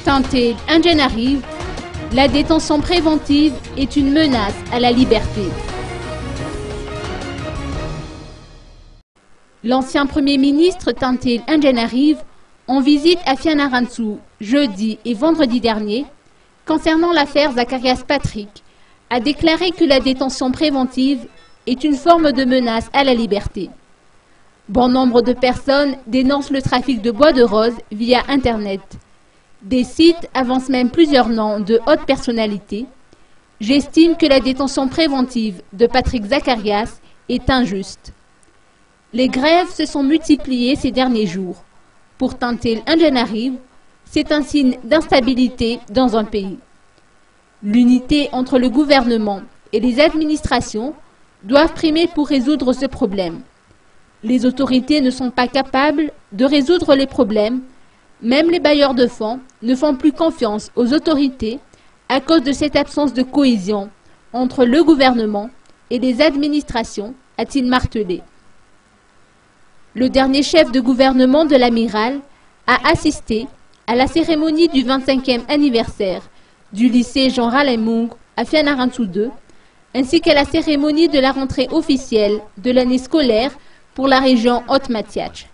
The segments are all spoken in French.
Tanté N'Djenarive, la détention préventive est une menace à la liberté. L'ancien Premier ministre Tanté N'Djenarive, en visite à Fianarantsoa jeudi et vendredi dernier, concernant l'affaire Zacharias Patrick, a déclaré que la détention préventive est une forme de menace à la liberté. Bon nombre de personnes dénoncent le trafic de bois de rose via Internet. Des sites avancent même plusieurs noms de hautes personnalités. J'estime que la détention préventive de Patrick Zacharias est injuste. Les grèves se sont multipliées ces derniers jours. Pour Tanté N'Djenarive, c'est un signe d'instabilité dans un pays. L'unité entre le gouvernement et les administrations doivent primer pour résoudre ce problème. Les autorités ne sont pas capables de résoudre les problèmes. Même les bailleurs de fonds ne font plus confiance aux autorités à cause de cette absence de cohésion entre le gouvernement et les administrations, a-t-il martelé. Le dernier chef de gouvernement de l'amiral a assisté à la cérémonie du 25e anniversaire du lycée Jean Raleigh à Fianarantsoa 2, ainsi qu'à la cérémonie de la rentrée officielle de l'année scolaire pour la région Haute-Mathiach.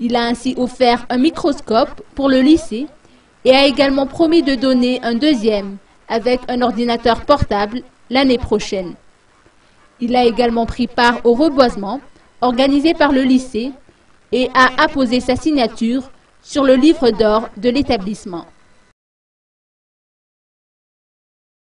Il a ainsi offert un microscope pour le lycée et a également promis de donner un deuxième avec un ordinateur portable l'année prochaine. Il a également pris part au reboisement organisé par le lycée et a apposé sa signature sur le livre d'or de l'établissement.